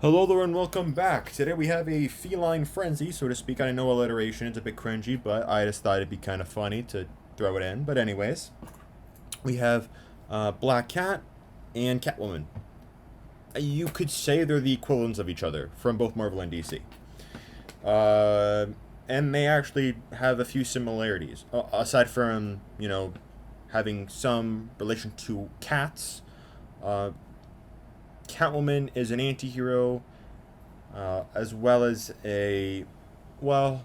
Hello there and welcome back. Today we have a feline frenzy, so to speak. I know alliteration is a bit cringy, but I just thought it'd be kind of funny to throw it in. But anyways, we have Black Cat and Catwoman. You could say they're the equivalents of each other from both Marvel and DC. Uh, and they actually have a few similarities. Aside from, having some relation to cats, uh, Catwoman is an anti-hero, as well as well,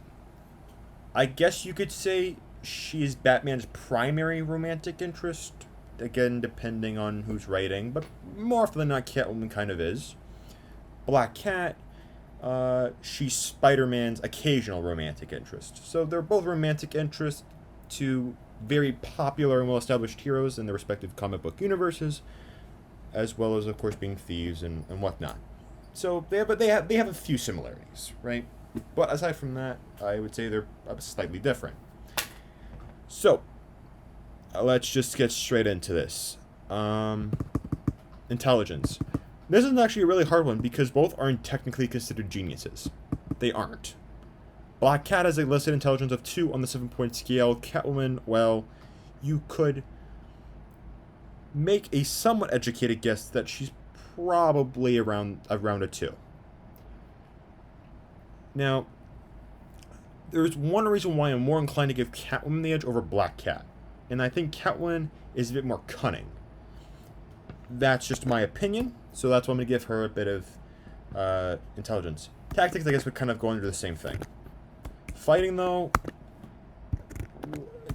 I guess you could say she is Batman's primary romantic interest. Again, depending on who's writing, but more often than not, Catwoman kind of is. Black Cat, she's Spider-Man's occasional romantic interest. So they're both romantic interests to very popular and well-established heroes in their respective comic book universes, as well as, of course, being thieves and whatnot. So they have a few similarities, right? But aside from that, I would say they're slightly different. So let's just get straight into this. Intelligence. This is actually a really hard one because both aren't technically considered geniuses. They aren't. Black Cat has a listed intelligence of 2 on the 7-point scale. Catwoman, well, you could make a somewhat educated guess that she's probably around a 2. Now, there's one reason why I'm more inclined to give Catwoman the edge over Black Cat, and I think Catwoman is a bit more cunning. That's just my opinion, so that's why I'm going to give her a bit of intelligence. Tactics, I guess, would kind of go under the same thing. Fighting, though,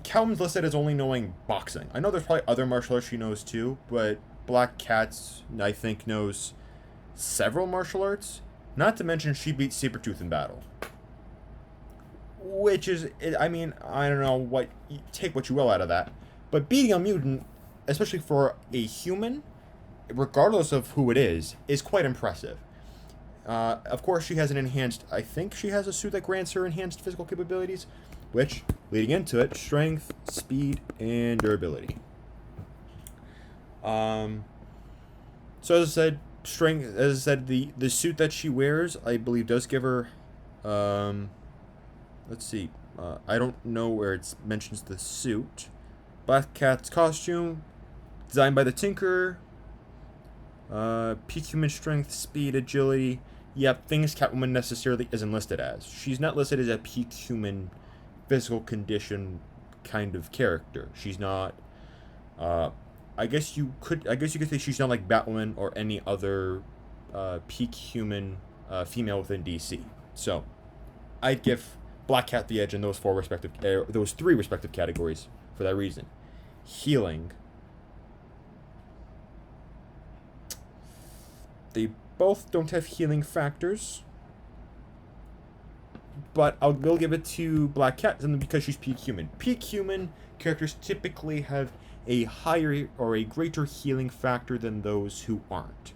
Catwoman's listed as only knowing boxing. I know there's probably other martial arts she knows too, but Black Cat's, I think, knows several martial arts. Not to mention she beat Sabretooth in battle. Which is, I mean, I don't know take what you will out of that. But beating a mutant, especially for a human, regardless of who it is quite impressive. Of course, she has I think she has a suit that grants her enhanced physical capabilities, which, leading into it, strength, speed, and durability. So as I said, the suit that she wears, I believe, does give her, let's see, I don't know where it mentions the suit. Black Cat's costume, designed by the Tinker, peak human strength, speed, agility. Yep, things Catwoman necessarily isn't listed as. She's not listed as a peak human physical condition kind of character. She's not. I guess you could say she's not like Batwoman or any other peak human female within DC. So, I'd give Black Cat the edge in those those 3 respective categories for that reason. Healing. They both don't have healing factors, but I will give it to Black Cat because she's peak human. Peak human characters typically have a higher or a greater healing factor than those who aren't.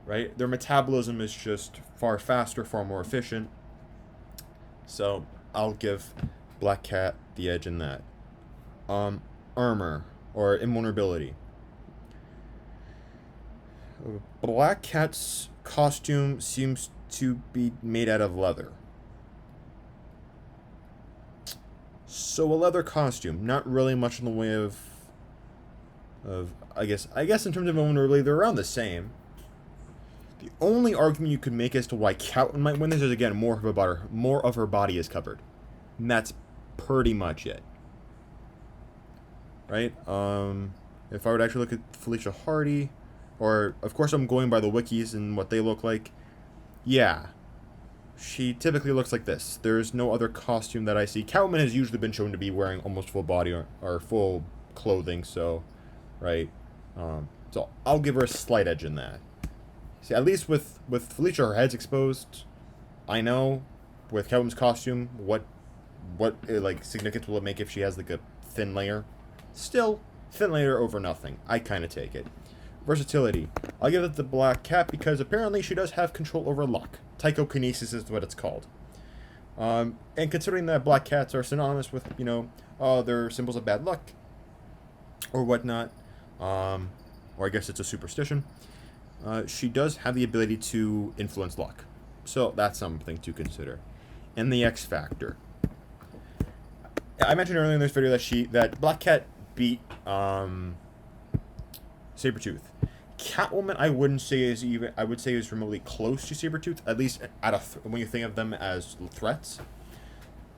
Right? Their metabolism is just far faster, far more efficient. So I'll give Black Cat the edge in that. Armor or invulnerability. Black Cat's costume seems to be made out of leather. So a leather costume, not really much in the way of I guess in terms of invulnerability, they're around the same. The only argument you could make as to why Catwoman might win this is, again, more of her body is covered. And that's pretty much it. Right? If I were to actually look at Felicia Hardy, or, of course, I'm going by the wikis and what they look like. Yeah. She typically looks like this. There's no other costume that I see. Catwoman has usually been shown to be wearing almost full body or full clothing, so, right? So I'll give her a slight edge in that. See, at least with Felicia, her head's exposed. I know, with Catwoman's costume, what significance will it make if she has, like, a thin layer? Still, thin layer over nothing. I kind of take it. Versatility. I'll give it to Black Cat because apparently she does have control over luck. Psychokinesis is what it's called. And considering that Black Cats are synonymous with, they're symbols of bad luck or whatnot, or I guess it's a superstition, she does have the ability to influence luck. So that's something to consider. And the X Factor. I mentioned earlier in this video that Black Cat beat Sabretooth. Catwoman, I wouldn't say I would say is remotely close to Sabretooth, at least when you think of them as threats.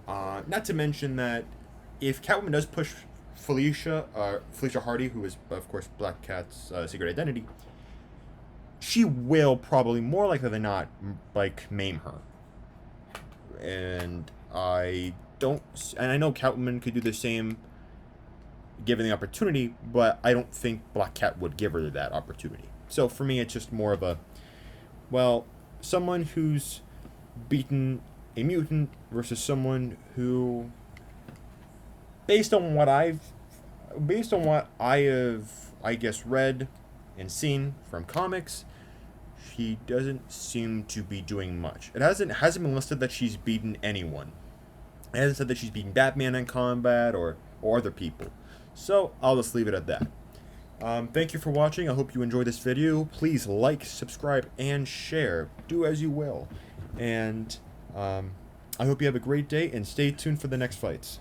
Not to mention that if Catwoman does push Felicia Hardy, who is of course Black Cat's secret identity, she will probably more likely than not like maim her. And I know Catwoman could do the same given the opportunity, but I don't think Black Cat would give her that opportunity. So for me, it's just more of someone who's beaten a mutant versus someone who, based on what I have, I guess, read and seen from comics, she doesn't seem to be doing much. It hasn't been listed that she's beaten anyone. It hasn't said that she's beaten Batman in combat or other people. So I'll just leave it at that. Thank you for watching. I hope you enjoyed this video. Please like, subscribe, and share. Do as you will. And I hope you have a great day, and stay tuned for the next fights.